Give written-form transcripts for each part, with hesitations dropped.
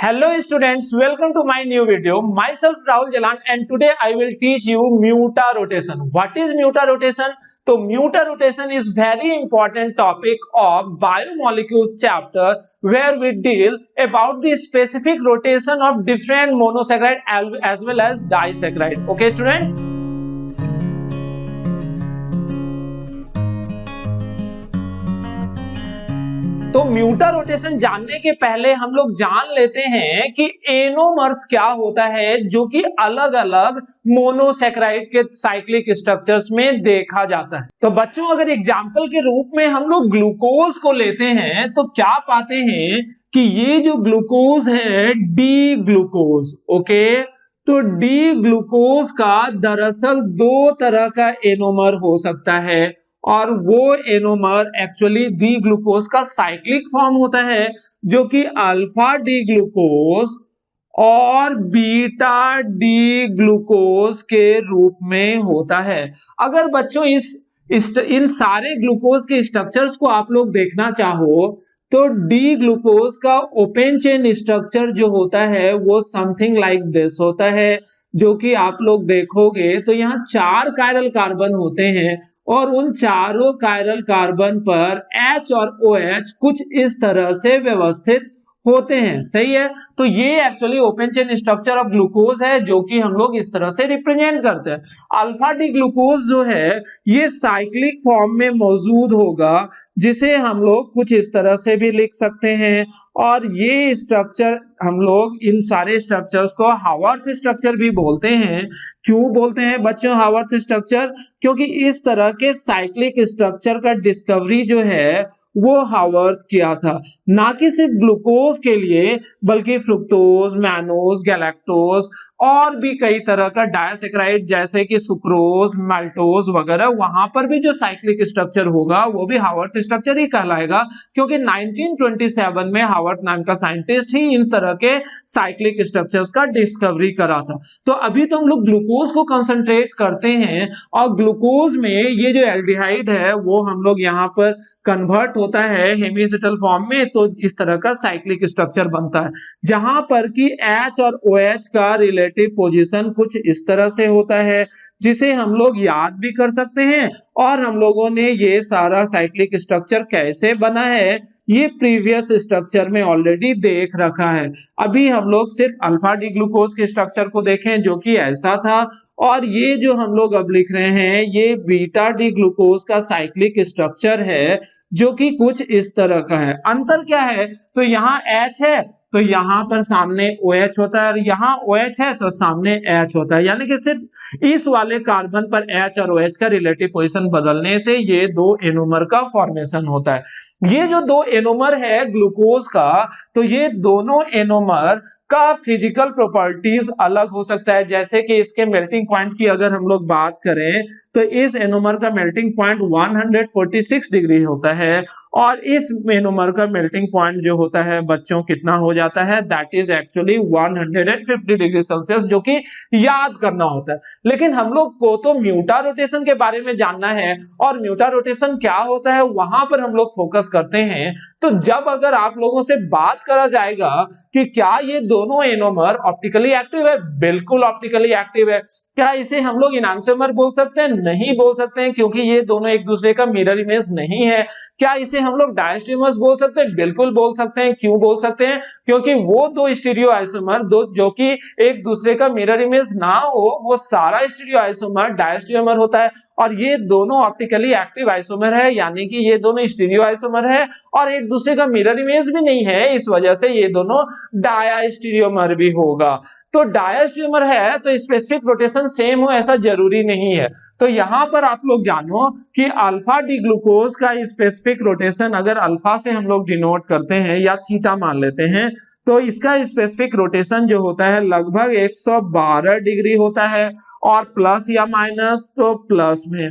Hello students, welcome to my new video. Myself Rahul Jalan and today I will teach you mutarotation. What is mutarotation? तो mutarotation is very important topic of biomolecules chapter where we deal about the specific rotation of different monosaccharide as well as disaccharide. Okay student? तो म्यूटारोटेशन जानने के पहले हम लोग जान लेते हैं कि एनोमर्स क्या होता है, जो कि अलग अलग मोनोसैकेराइड के साइक्लिक स्ट्रक्चर्स में देखा जाता है। तो बच्चों अगर एग्जांपल के रूप में हम लोग ग्लूकोज को लेते हैं तो क्या पाते हैं कि ये जो ग्लूकोज है डी ग्लूकोज। ओके, तो डी ग्लूकोज का दरअसल दो तरह का एनोमर हो सकता है और वो एनोमर एक्चुअली डी ग्लूकोज का साइक्लिक फॉर्म होता है जो कि अल्फा डी ग्लूकोज और बीटा डी ग्लूकोज के रूप में होता है। अगर बच्चों इन सारे ग्लूकोज के स्ट्रक्चर्स को आप लोग देखना चाहो तो डी ग्लूकोज का ओपन चेन स्ट्रक्चर जो होता है वो समथिंग लाइक दिस होता है, जो कि आप लोग देखोगे तो यहाँ 4 कायरल कार्बन होते हैं और उन चारों कायरल कार्बन पर H और OH कुछ इस तरह से व्यवस्थित होते हैं। सही है, तो ये actually open chain structure of glucose है जो कि हम लोग इस तरह से रिप्रेजेंट करते हैं। अल्फा डी ग्लूकोज जो है ये साइक्लिक फॉर्म में मौजूद होगा जिसे हम लोग कुछ इस तरह से भी लिख सकते हैं और ये स्ट्रक्चर हम लोग इन सारे स्ट्रक्चर्स को हावर्थ स्ट्रक्चर भी बोलते हैं। क्यों बोलते हैं बच्चों हावर्थ स्ट्रक्चर? क्योंकि इस तरह के साइक्लिक स्ट्रक्चर का डिस्कवरी जो है वो हावर्थ किया था, ना कि सिर्फ ग्लूकोज के लिए बल्कि फ्रुक्टोज, मैनोज, गैलेक्टोज और भी कई तरह का डायसैकेराइड जैसे कि सुक्रोज, माल्टोज वगैरह, वहां पर भी जो साइक्लिक स्ट्रक्चर होगा वो भी हावर्थ स्ट्रक्चर ही कहलाएगा क्योंकि 1927 में हावर्थ नाम का साइंटिस्ट ही इन तरह के साइक्लिक स्ट्रक्चर्स का डिस्कवरी करा था। तो अभी तो हम लोग ग्लूकोज को कंसंट्रेट करते हैं और ग्लूकोज में ये जो एल्डिहाइड है वो हम लोग यहाँ पर कन्वर्ट होता है हेमीएसिटल फॉर्म में, तो इस तरह का साइक्लिक स्ट्रक्चर बनता है जहां पर कि H और OH का रिलेटिव पोजीशन कुछ इस तरह से होता है जिसे हम लोग याद भी कर सकते हैं और हम लोगों ने ये सारा साइक्लिक स्ट्रक्चर कैसे बना है ये प्रीवियस स्ट्रक्चर में ऑलरेडी देख रखा है। अभी हम लोग सिर्फ अल्फा डी ग्लूकोज के स्ट्रक्चर को देखें जो कि ऐसा था और ये जो हम लोग अब लिख रहे हैं ये बीटा डी ग्लूकोज का साइक्लिक स्ट्रक्चर है जो कि कुछ इस तरह का है। अंतर क्या है? तो यहाँ H है तो यहाँ पर सामने OH होता है और यहाँ OH है तो सामने H होता है, यानी कि सिर्फ इस वाले कार्बन पर H और OH का रिलेटिव पोजीशन बदलने से ये दो एनोमर का फॉर्मेशन होता है। ये जो दो एनोमर है ग्लूकोज का, तो ये दोनों एनोमर का फिजिकल प्रॉपर्टीज अलग हो सकता है। जैसे कि इसके मेल्टिंग पॉइंट की अगर हम लोग बात करें तो इस एनोमर का मेल्टिंग पॉइंट 146 डिग्री होता है और इस एनोमर का मेल्टिंग पॉइंट जो होता है बच्चों कितना हो जाता है? That is actually 150 degree Celsius, जो कि याद करना होता है। लेकिन हम लोग को तो म्यूटारोटेशन के बारे में जानना है और म्यूटारोटेशन क्या होता है वहां पर हम लोग फोकस करते हैं। तो जब अगर आप लोगों से बात करा जाएगा कि क्या ये दोनों एनोमर ऑप्टिकली एक्टिव है, बिल्कुल ऑप्टिकली एक्टिव है। क्या इसे हम लोग इनैंसियोमर बोल सकते हैं? नहीं बोल सकते हैं क्योंकि ये दोनों एक दूसरे का मिरर इमेज नहीं है। क्या इसे हम लोग डायस्टेरियोमर्स बोल सकते हैं? बिल्कुल बोल सकते हैं। क्यों बोल सकते हैं? क्योंकि वो दो स्टीरियो आइसोमर जो कि एक दूसरे का मिरर इमेज ना हो वो सारा स्टीरियो आइसोमर डायस्टेरियोमर होता है और ये दोनों ऑप्टिकली एक्टिव आइसोमर है, यानी कि ये दोनों स्टीरियो आइसोमर है और एक दूसरे का मिरर इमेज भी नहीं है, इस वजह से ये दोनों डायस्टेरियोमर भी होगा। तो डायस्टेरियोमर है तो स्पेसिफिक रोटेशन सेम हो ऐसा जरूरी नहीं है। तो यहां पर आप लोग जानो कि अल्फा डी ग्लूकोज का स्पेसिफिक रोटेशन अगर अल्फा से हम लोग डिनोट करते हैं या थीटा मान लेते हैं तो इसका स्पेसिफिक रोटेशन जो होता है लगभग 112 डिग्री होता है और प्लस या माइनस तो प्लस में।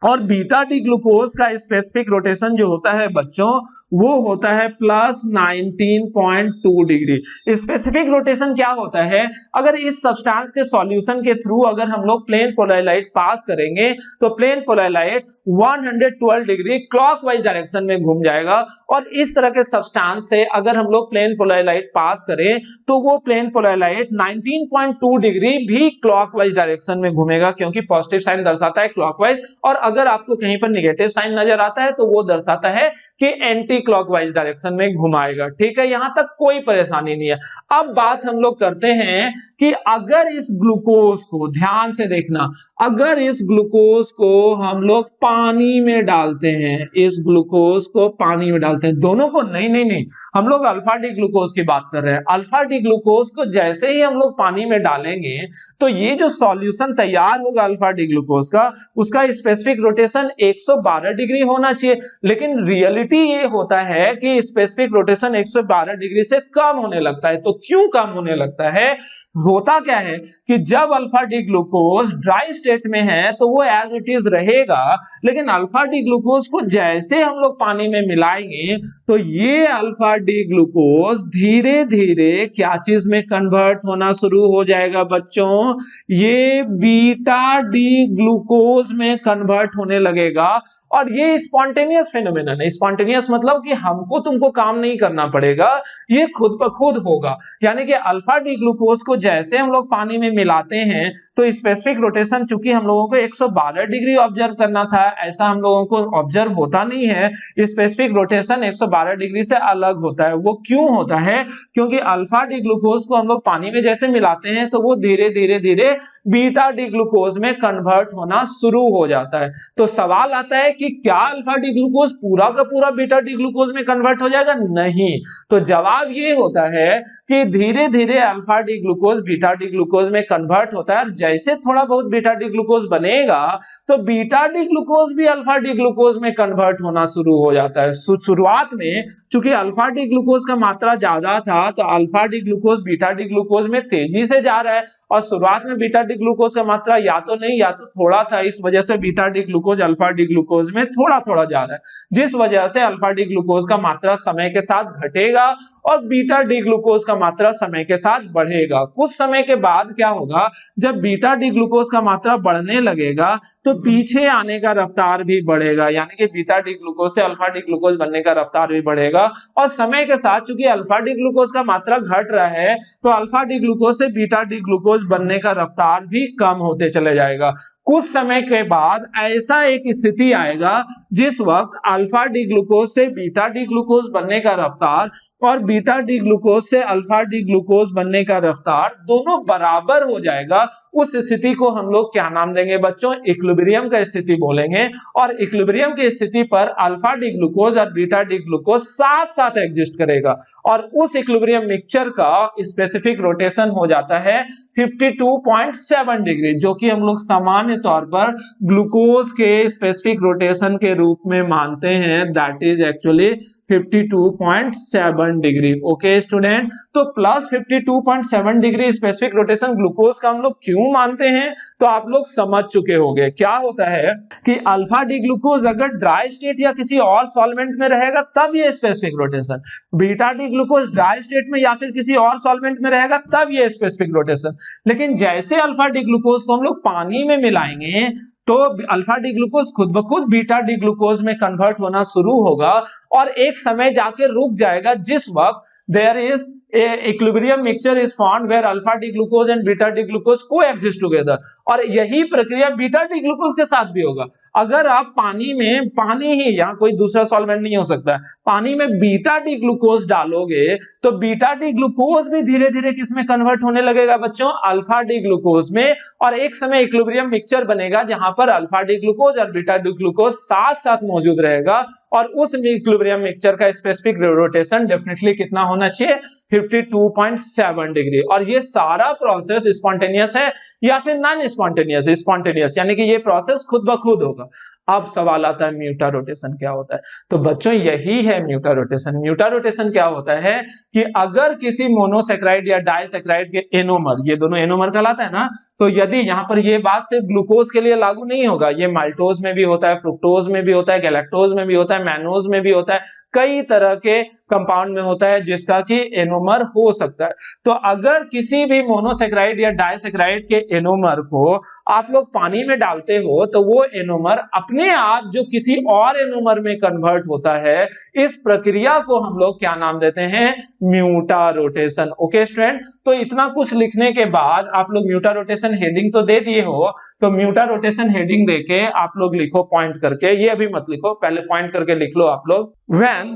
और बीटा डी ग्लूकोज का स्पेसिफिक रोटेशन जो होता है बच्चों वो होता है प्लस 19.2 डिग्री। स्पेसिफिक रोटेशन क्या होता है, अगर इस सब्सटेंस के सॉल्यूशन के थ्रू अगर हम लोग प्लेन पोलर लाइट पास करेंगे तो plane polar light 112 degree clockwise direction में घूम जाएगा, और इस तरह के सब्सटेंस से अगर हम लोग प्लेन पोलर लाइट पास करें तो वो प्लेन पोलर लाइट 19.2 डिग्री भी क्लॉकवाइज डायरेक्शन में घूमेगा, क्योंकि पॉजिटिव साइन दर्शाता है क्लॉकवाइज, और अगर आपको कहीं पर नेगेटिव साइन नजर आता है तो वो दर्शाता है कि एंटी क्लॉकवाइज डायरेक्शन में घुमाएगा। ठीक है, यहां तक कोई परेशानी नहीं है। अब बात हम लोग करते हैं कि अगर इस ग्लूकोज को, ध्यान से देखना, अगर इस ग्लूकोज को हम लोग पानी में डालते हैं, इस ग्लूकोज को पानी में डालते हैं, दोनों को नहीं नहीं नहीं, हम लोग अल्फा डी ग्लूकोज की बात कर रहे हैं। अल्फा डी ग्लूकोज को जैसे ही हम लोग पानी में डालेंगे तो ये जो सॉल्यूशन तैयार होगा अल्फा डी ग्लूकोज का, उसका स्पेसिफिक रोटेशन 112 डिग्री होना चाहिए, लेकिन रियलिटी ये होता है कि स्पेसिफिक रोटेशन 112 डिग्री से कम होने लगता है। तो क्यों कम होने लगता है, होता क्या है कि जब alpha D glucose dry state में है तो वो एज इट इज रहेगा, लेकिन अल्फा डी ग्लूकोज को जैसे हम लोग पानी में मिलाएंगे तो ये अल्फा डी ग्लूकोज धीरे धीरे क्या चीज में कन्वर्ट होना शुरू हो जाएगा बच्चों, ये बीटा डी ग्लूकोज में कन्वर्ट होने लगेगा। और ये स्पॉन्टेनियस फिनोमेनन है। स्पॉन्टेनियस मतलब कि हमको तुमको काम नहीं करना पड़ेगा, ये खुद ब खुद होगा। यानी कि अल्फा डी ग्लूकोज को जैसे हम लोग पानी में मिलाते हैं तो स्पेसिफिक रोटेशन चूंकि हम लोगों को 112 डिग्री ऑब्जर्व करना था, ऐसा हम लोगों को ऑब्जर्व होता नहीं है। स्पेसिफिक रोटेशन 112 डिग्री से अलग होता है। वो क्यों होता है, क्योंकि अल्फा डी ग्लूकोज को हम लोग पानी में जैसे मिलाते हैं तो वो धीरे धीरे धीरे बीटा डी ग्लूकोज में कन्वर्ट होना शुरू हो जाता है। तो सवाल आता है कि क्या अल्फा डी ग्लूकोज पूरा का पूरा बीटा डी ग्लूकोज में कन्वर्ट हो जाएगा? नहीं। तो जवाब ये होता है कि धीरे धीरे alpha D glucose beta D glucose में कन्वर्ट होता है, और जैसे थोड़ा बहुत बीटा डी ग्लूकोज बनेगा तो बीटा डी ग्लूकोज भी अल्फा डी ग्लूकोज में कन्वर्ट होना शुरू हो जाता है। शुरुआत में चूंकि अल्फा डी ग्लूकोज का मात्रा ज्यादा था तो alpha D glucose beta D glucose में तेजी से जा रहा है, और शुरुआत में बीटा डी ग्लूकोज का मात्रा या तो नहीं या तो थोड़ा था, इस वजह से beta D glucose alpha D glucose में थोड़ा थोड़ा जा रहा है, जिस वजह से अल्फा डी ग्लूकोज का मात्रा समय के साथ घटेगा और बीटा डी ग्लूकोज का मात्रा समय के साथ बढ़ेगा। कुछ समय के बाद क्या होगा, जब बीटा डी ग्लूकोज का मात्रा बढ़ने लगेगा तो पीछे आने का रफ्तार भी बढ़ेगा, यानी कि बीटा डी ग्लूकोज से अल्फा डी ग्लूकोज बनने का रफ्तार भी बढ़ेगा। और समय के साथ चूंकि अल्फा डी ग्लूकोज का मात्रा घट रहा है तो अल्फा डी ग्लूकोज से बीटा डी ग्लूकोज बनने का रफ्तार भी कम होते चले जाएगा। कुछ समय के बाद ऐसा एक स्थिति आएगा जिस वक्त अल्फा डी ग्लूकोज से बीटा डी ग्लूकोज बनने का रफ्तार और बीटा डी ग्लूकोज से अल्फा डी ग्लूकोज बनने का रफ्तार दोनों बराबर हो जाएगा। उस स्थिति को हम लोग क्या नाम देंगे बच्चों? इक्विलिब्रियम का स्थिति बोलेंगे। और इक्विलिब्रियम की स्थिति पर अल्फा डी ग्लूकोज और बीटा डी ग्लूकोज साथ साथ एग्जिस्ट करेगा, और उस इक्विलिब्रियम मिक्सचर का स्पेसिफिक रोटेशन हो जाता है 52.7 डिग्री, जो कि हम लोग सामान्य तौर पर ग्लूकोज के स्पेसिफिक रोटेशन के रूप में मानते हैं, that is actually 52.7 degree. Okay student, तो plus 52.7 degree specific rotation glucose का हम लोग क्यों मानते हैं तो आप लोग समझ चुके होंगे। क्या होता है कि अल्फा डी ग्लूकोज अगर ड्राई स्टेट या किसी और सॉल्वेंट में रहेगा तब ये specific rotation, beta D glucose dry state में या फिर किसी और सॉल्वेंट में रहेगा तब ये स्पेसिफिक रोटेशन। लेकिन जैसे अल्फा डी ग्लूकोज को हम लोग पानी में मिलाएंगे तो अल्फा डी ग्लूकोज खुद ब खुद बीटा डी ग्लूकोज में कन्वर्ट होना शुरू होगा और एक समय जाके रुक जाएगा जिस वक्त there is a equilibrium mixture is formed where alpha D glucose and beta D glucose coexist together। और यही प्रक्रिया बीटा डी ग्लूकोज के साथ भी होगा। अगर आप पानी में, पानी ही, यहाँ कोई दूसरा सॉल्वेंट नहीं हो सकता है, पानी में बीटा डी ग्लूकोज डालोगे तो बीटा डी ग्लूकोज भी धीरे धीरे किस में कन्वर्ट होने लगेगा बच्चों? अल्फा डी ग्लूकोज में। और एक समय इक्विलिब्रियम मिक्सचर बनेगा जहां पर अल्फा डी ग्लूकोज और बीटा डी ग्लूकोज साथ साथ मौजूद रहेगा, और उस इक्विलिब्रियम मिक्सचर का स्पेसिफिक रोटेशन डेफिनेटली कितना होना चाहिए? 52.7 डिग्री। और ये सारा प्रोसेस स्पॉन्टेनियस है या फिर नॉन स्पॉन्टेनियस? स्पॉन्टेनियस, यानी कि ये प्रोसेस खुद ब खुद होगा। अब सवाल आता है म्यूटा रोटेशन क्या होता है। तो बच्चों यही है म्यूटा रोटेशन। म्यूटा रोटेशन क्या होता है कि अगर किसी मोनोसेक्राइड या डाइसेक्राइड के एनोमर, ये दोनों एनोमर कहलाता है ना, तो यदि यहां पर ये बात सिर्फ ग्लूकोज के लिए लागू नहीं होगा, ये माल्टोज में भी होता है, फ्रुक्टोज में भी होता है, गैलेक्टोज में भी होता है, मैनोज में भी होता है, कई तरह के कंपाउंड में होता है जिसका कि एनोमर हो सकता है। तो अगर किसी भी मोनोसेक्राइड या डाइसेक्राइड के एनोमर को आप लोग पानी में डालते हो तो वो एनोमर अपने आप जो किसी और एनोमर में कन्वर्ट होता है, इस प्रक्रिया को हम लोग क्या नाम देते हैं? म्यूटा रोटेशन। ओके स्टूडेंट, तो इतना कुछ लिखने के बाद आप लोग म्यूटा रोटेशन हेडिंग तो दे दिए हो, तो म्यूटा रोटेशन हेडिंग देके आप लोग लिखो पॉइंट करके, ये अभी मत लिखो, पहले पॉइंट करके लिख लो आप लोग। When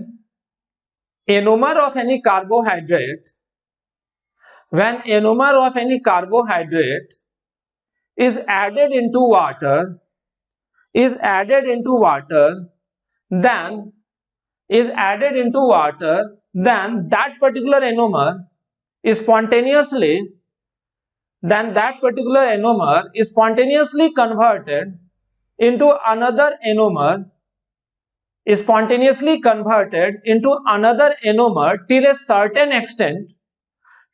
enomer of any carbohydrate, when enomer of any carbohydrate is added into water, is added into water, then is added into water, then that particular enomer is spontaneously, then that particular enomer is spontaneously converted into another enomer, is spontaneously converted into another enomer till a certain extent,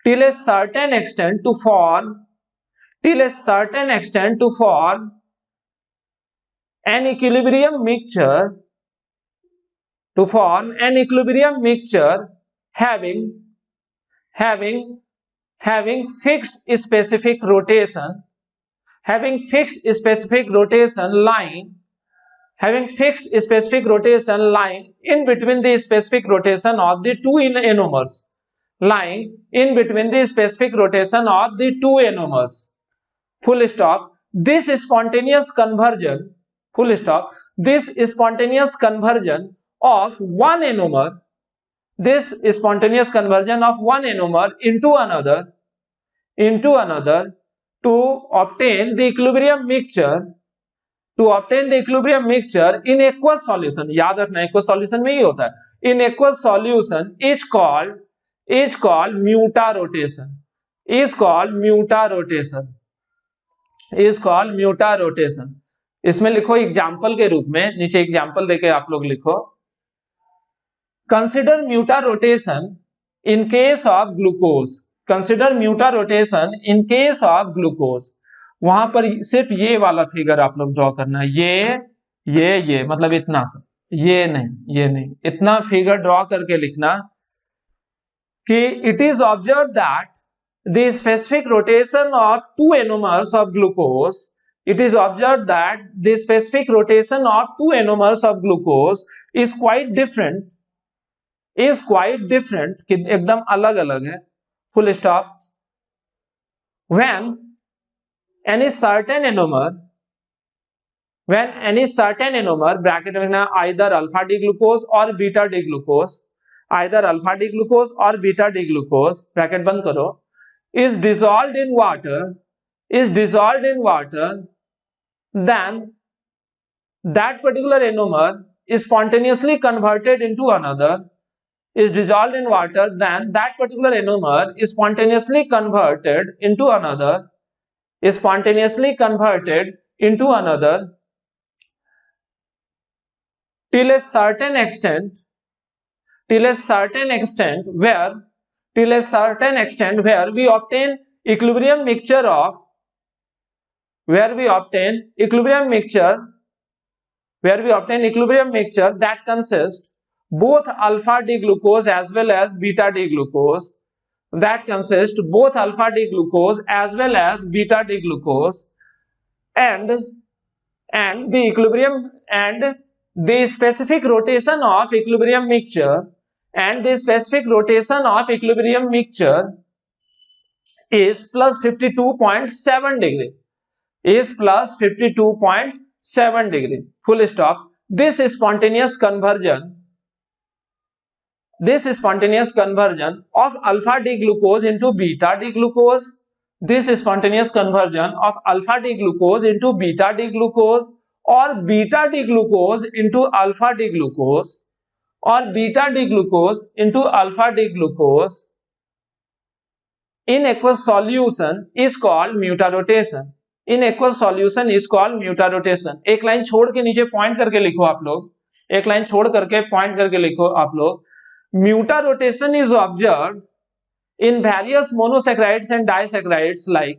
till a certain extent to form, till a certain extent to form an equilibrium mixture, to form an equilibrium mixture having fixed specific rotation, having fixed specific rotation line, having fixed specific rotation line in between the specific rotation of the two enomers, lying in between the specific rotation of the two enomers, full stop. This spontaneous conversion, full stop, this spontaneous conversion of one enomer, this spontaneous conversion of one enomer into another to obtain the equilibrium mixture, to obtain the equilibrium mixture in aqueous solution, याद रखना aqueous solution में ही होता है, in aqueous solution is called muta rotation, is called muta rotation, is called muta rotation। इसमें लिखो example के रूप में, नीचे एग्जाम्पल देके आप लोग लिखो, consider muta rotation in case of glucose, consider muta rotation in case of glucose। वहां पर सिर्फ ये वाला फिगर आप लोग ड्रॉ करना है, ये मतलब इतना सा, ये नहीं, इतना फिगर ड्रॉ करके लिखना कि it is observed that the specific rotation of two enomers of glucose, it is observed that the specific rotation of two enomers of glucose is quite different, कि एकदम अलग अलग है, full stop। when any certain enomer, bracket में ना, either alpha D glucose or beta D glucose, either alpha D glucose or beta D glucose, bracket बंद करो, is dissolved in water, then that particular enomer is spontaneously converted into another, is dissolved in water, then that particular enomer is spontaneously converted into another, is spontaneously converted into another till a certain extent where we obtain equilibrium mixture of, that consists both alpha D glucose as well as beta D glucose, that consists both alpha D glucose as well as beta D glucose, and the equilibrium and the specific rotation of equilibrium mixture, and the specific rotation of equilibrium mixture is plus 52.7 degree, is plus 52.7 degree, full stop। This spontaneous conversion of alpha D glucose into beta D glucose, this spontaneous conversion of alpha D glucose into beta D glucose, or beta D glucose into alpha D glucose, or beta D glucose into alpha D glucose in aqueous solution is called muta rotation, in aqueous solution is called mutarotation. एक line छोड़ के नीचे point करके लिखो आप लोग, एक line छोड़ करके पॉइंट करके लिखो आप लोग। Mutarotation is observed in various monosaccharides and disaccharides like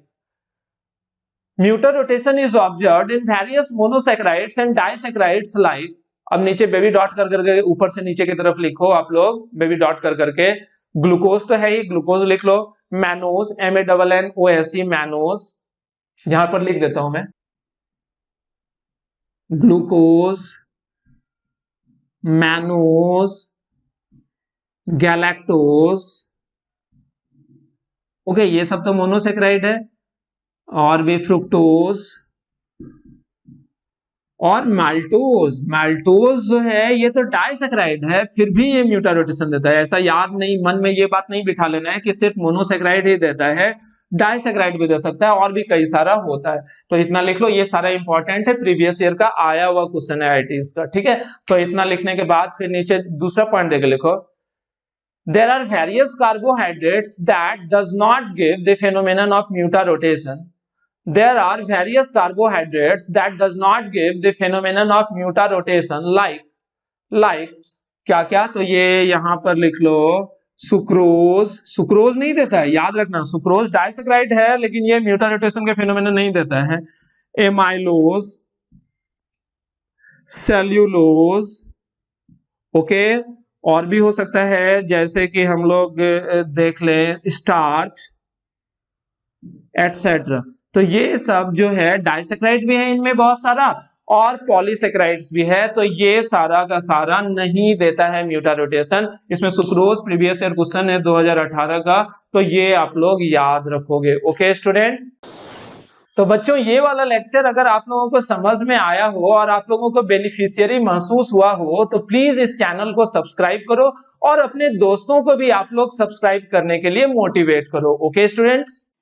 mutarotation is observed in various monosaccharides and disaccharides like, अब नीचे बेबी डॉट कर करके ऊपर से नीचे की तरफ लिखो आप लोग, बेबी डॉट कर करके। ग्लूकोज तो है ही, ग्लूकोज लिख लो। मैनोज, MANNOSE, मैनोज, यहां पर लिख देता हूं मैं, ग्लूकोज, मैनोज, गैलेक्टोज, ओके ये सब तो मोनोसेक्राइड है। और भी फ्रुक्टोज और माल्टोज। माल्टोज जो है ये तो डाइसेक्राइड है, फिर भी ये म्यूटारोटेशन देता है। ऐसा याद नहीं, मन में ये बात नहीं बिठा लेना है कि सिर्फ मोनोसेक्राइड ही देता है, डाइसेक्राइड भी दे सकता है और भी कई सारा होता है। तो इतना लिख लो, ये सारा इंपॉर्टेंट है, प्रीवियस ईयर का आया हुआ क्वेश्चन है IITs का, ठीक है। तो इतना लिखने के बाद फिर नीचे दूसरा पॉइंट देके लिखो, there are various carbohydrates that does not give the phenomenon of mutarotation. There are various carbohydrates that does not give the phenomenon of mutarotation like क्या क्या, तो ये यहां पर लिख लो, सुक्रोज, सुक्रोज नहीं देता है, याद रखना, सुक्रोज डाइसेक्राइड है लेकिन ये म्यूटारोटेशन के फेनोमेनन नहीं देता है। एमाइलोज, सेल्यूलोज, ओके, और भी हो सकता है जैसे कि हम लोग देख लें स्टार्च एटसेट्रा। तो ये सब जो है डाइसेक्राइड भी है इनमें बहुत सारा और पॉलीसेक्राइड्स भी है, तो ये सारा का सारा नहीं देता है म्यूटारोटेशन। इसमें सुक्रोज प्रीवियस ईयर क्वेश्चन है 2018 का, तो ये आप लोग याद रखोगे। ओके स्टूडेंट, तो बच्चों ये वाला लेक्चर अगर आप लोगों को समझ में आया हो और आप लोगों को बेनिफिशियरी महसूस हुआ हो तो प्लीज इस चैनल को सब्सक्राइब करो और अपने दोस्तों को भी आप लोग सब्सक्राइब करने के लिए मोटिवेट करो। Okay students.